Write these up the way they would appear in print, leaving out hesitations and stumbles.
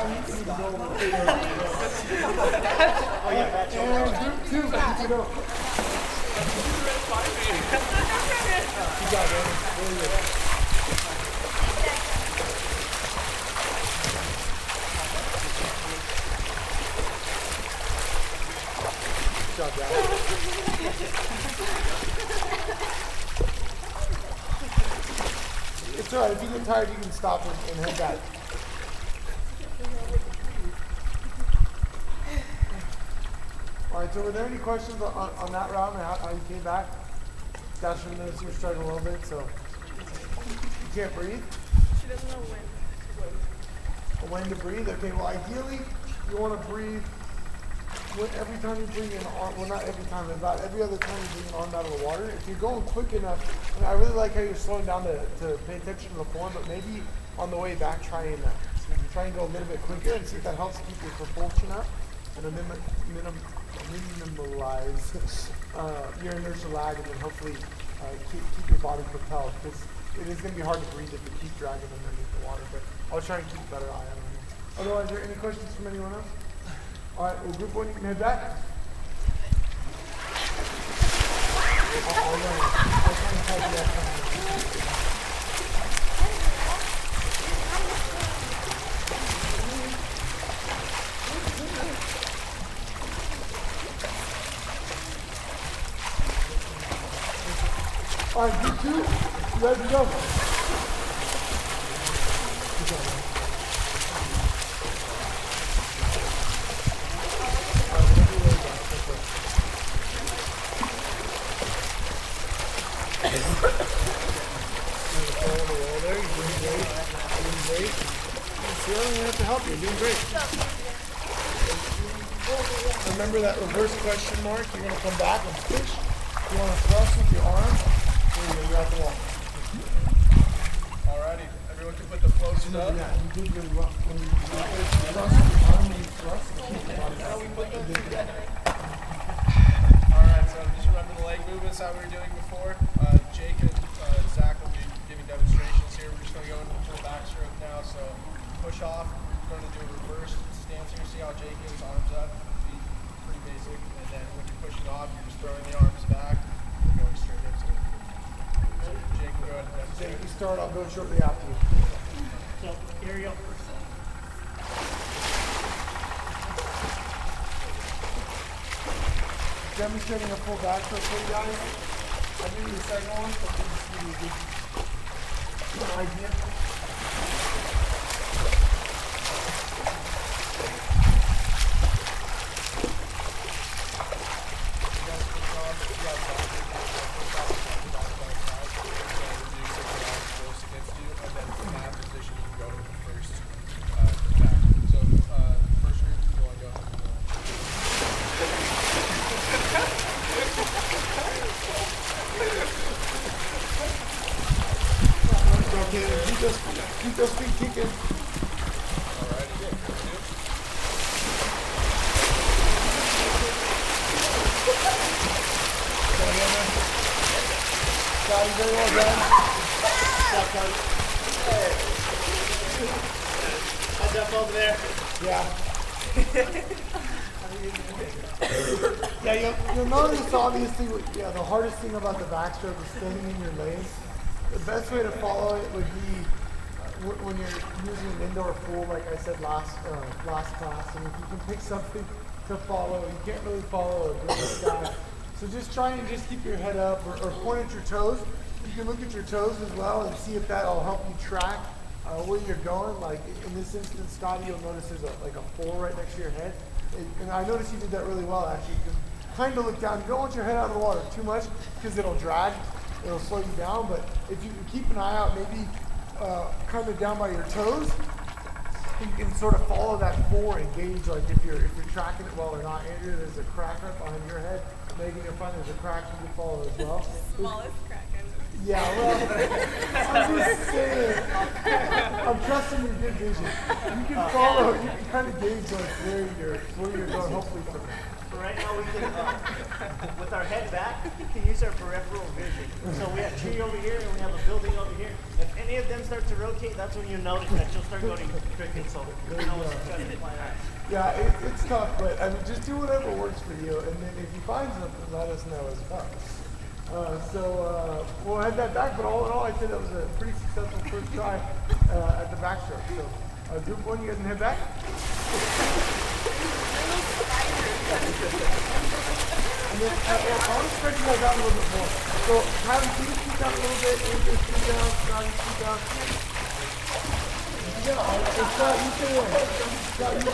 Group two, keep it up. Good job, Andy. Very good. Good job, guys. It's alright, if you get tired, you can stop and head back. Alright, so were there any questions on that round and how you came back? Dasher noticed you were struggling a little bit, so you can't breathe? She doesn't know when to When to breathe? Okay, well ideally you want to breathe every time you bring an arm, well not every time, about every other time you bring an arm out of the water. If you're going quick enough, and I really like how you're slowing down to pay attention to the form, but maybe on the way back try and go a little bit quicker and see if that helps keep your propulsion up and minimalize your inertial lag, and then hopefully keep your body propelled, because it is going to be hard to breathe if you keep dragging underneath the water, but I'll try and keep a better eye on it. Otherwise, are there any questions from anyone else? All right, well, group one, you can head back. I'll try and help you that time. All right, group two, ready to go. Good job, man. You're doing great. Remember that reverse question mark. You're going to come back and push. You want to thrust with your arm. You're at the wall. Alrighty. Everyone can put the floats up. Yeah, you did really well. When you thrust with your arm, you thrust. Alright, so just remember the leg movements that we were doing before. Jake and Zach will be giving demonstrations here. We're just going to go into the full backstroke now. So push off. We're going to do a reverse stance here. See how Jake is, arms up, feet pretty basic. And then when you're pushing off, you're just throwing the arms back and going straight into it. So Jake will go ahead and demonstrate. Jake, you start, I'll go shortly after you. So, aerial first. Demonstrating a full backstroke for you guys. I'll give you the second one, so just give you a good idea. Keep those feet kicking. Alrighty, good. Scotty, very well done. Stop, Scotty. Heads up over there. Yeah. Yeah, you'll notice obviously, the hardest thing about the backstroke is staying in your lane. The best way to follow it would be when you're using an indoor pool, like I said last class, and if you can pick something to follow, you can't really follow a blue sky. So just try and just keep your head up or point at your toes. You can look at your toes as well and see if that'll help you track where you're going. Like in this instance, Scotty, you'll notice there's like a 4 right next to your head. And I noticed you did that really well, actually. You can kind of look down. You don't want your head out of the water too much because it'll drag. It'll slow you down. But if you can keep an eye out, maybe kind of down by your toes, you can sort of follow that 4 and gauge like if you're tracking it well or not. Andrea, there's a crack right behind your head. Megan, you'll find there's a crack you can follow as well. Smallest crack I've ever seen. Yeah, well, I'm just saying. I'm trusting your good vision. You can follow. You can kind of gauge like where you're going. Hopefully from there. For right now, we can, with our head back, we can use our peripheral vision. So we have a tree over here and we have a building over here. If any of them start to rotate, that's when you notice that you'll start going crooked. So you know what's trying to apply that. Yeah, it's tough, but I mean, just do whatever works for you, and then if you find something, let us know as well. We'll head that back, but all in all, I'd say that was a pretty successful first try at the backstroke. So, group one, you guys can head back. And then I want to spread you guys out a little bit more. So, have your feet down a little bit, Andrew's feet down, Scotty's feet down. Yeah, Scott, you stay there. Scott, you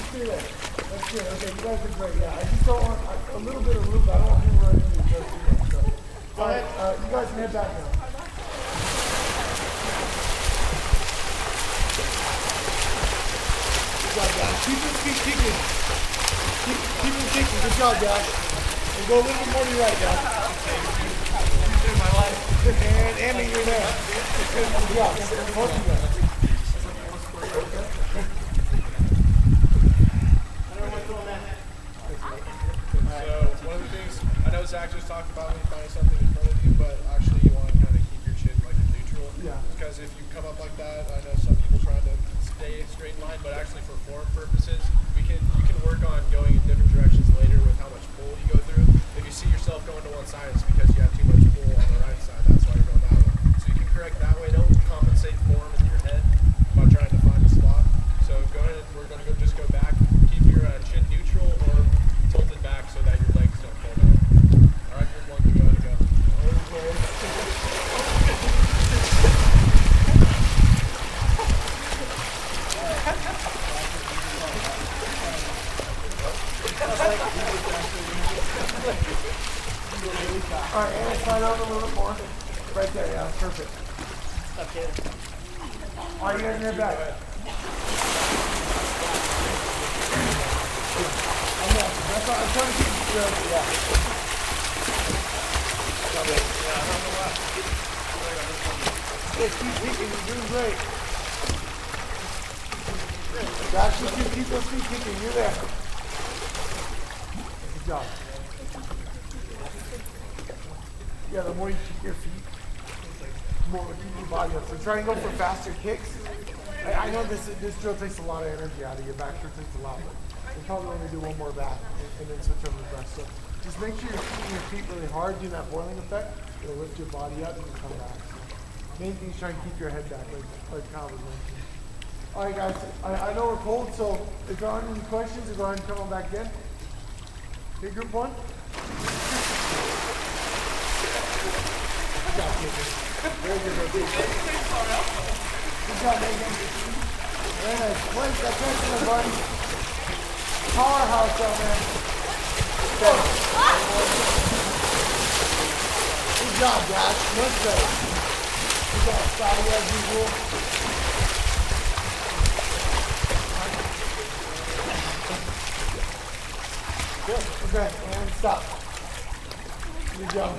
stay there. That's good. Okay, you guys are great. Yeah, I just don't want a little bit of loop. I don't want him running through the too much. So. All right, you guys can head back now. Good job, guys. Keep your feet kicking. Keep them kicking. Good job, guys. And go a little bit more to your right, guys. And Andy, you're there. Good job. Both of you guys. So one of the things, I know Zach just talked about when you find something in front of you, but actually you want to kind of keep your chin like neutral. Yeah. Because if you come up like that, I know some people trying to stay straight in line, but actually for form purposes, you can work on going in different directions later with how much pull you go through. If you see yourself going to one side, it's because you have too much pull on the right side. That's why you're going that way. So you can correct that way. Don't compensate form in your head by trying to find a spot. So go ahead. We're going to just go back. Keep your chin neutral or tilted back so that your legs don't fold out. All right, group one, go ahead and go. All right, and slide out a little bit more. Right there, yeah, perfect. Okay. All right, you guys can head back. That's all, I'm trying to keep it straight, yeah. Yeah, keep kicking, you're doing great. Actually, keep those feet kicking, you're there. Good job. Yeah, the more you kick your feet, the more you keep your body up. So try and go for faster kicks. I know this drill takes a lot of energy out of your back stroke takes a lot, but we'll probably only do one more of that and then switch over to breast. So just make sure you're keeping your feet really hard, doing that boiling effect. It'll lift your body up and you come back. So main thing is try and keep your head back, like Kyle was mentioning. All right, guys. I know we're cold, so if there aren't any questions, go ahead and come on back in. Okay, group one. Good job, Megan. Very good rotation. Good job, Megan. Very nice. Place that tension in, buddy. Powerhouse out there. Okay. Good job, Dash. Much better. Good job, Scotty, as usual. Good. Okay, and stop. Good job.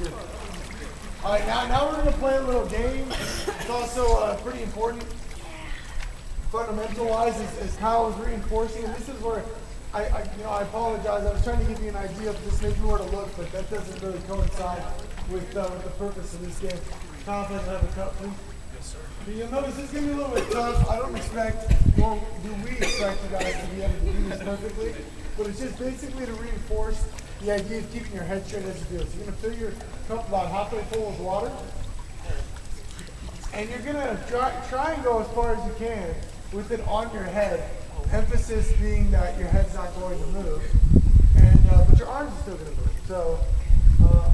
Good. All right, now we're going to play a little game. It's also pretty important, fundamental-wise, as Kyle was reinforcing. And this is where I apologize. I was trying to give you an idea of just maybe where to look, but that doesn't really coincide with the purpose of this game. Kyle doesn't have a cup, please. Yes, sir. But you'll notice this is going to be a little bit tough. I don't expect, nor do we expect you guys to be able to do this perfectly. But it's just basically to reinforce the idea of keeping your head straight as you do it. So you're going to fill your cup about halfway full with water. And you're going to try and go as far as you can with it on your head. Emphasis being that your head's not going to move. And but your arms are still going to move. So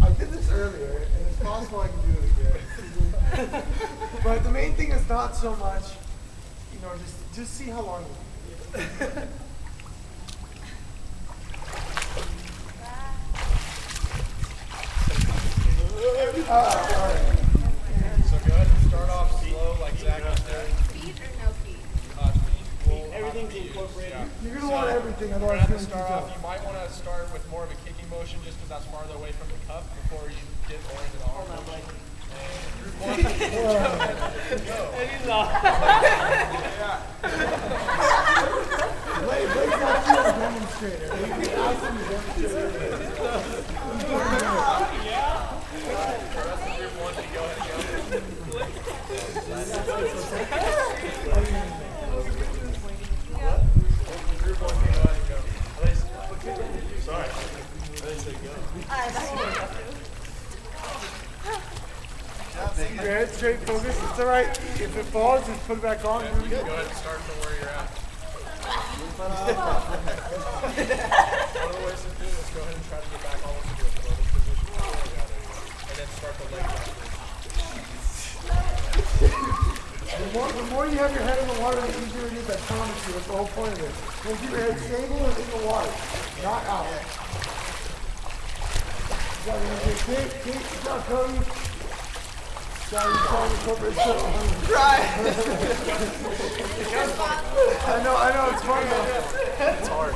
I did this earlier, and it's possible I can do it again. But the main thing is not so much, just see how long you can. All right. So go ahead and start off slow like Zach was doing. Feet or no feet? Everything's incorporated. Yeah. You're going to want everything, We're otherwise going it's to going to start be off, tough. you might want to start with more of a kicking motion just because that's farther away from the cup before you get more into the arm. Hold on, Blake. Group one, go. Blake's not a demonstrator. straight focus. It's all right. If it falls, just put it back on. You can go ahead and start from where you're at. One of the ways to do it is go ahead and try to get back almost into a floating position. And then start the leg back. The more you have your head in the water, the easier it is. I promise you. That's the whole point of it. We'll keep your head stable and in the water, not out. Good job, Cody. Right. I know, it's fun though. It's hard.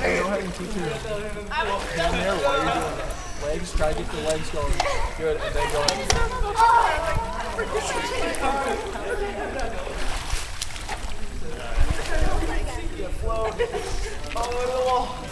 Go ahead and teach her down there while you're doing that. Legs, try to get the legs going. Good, and then go ahead. Flow all over the wall.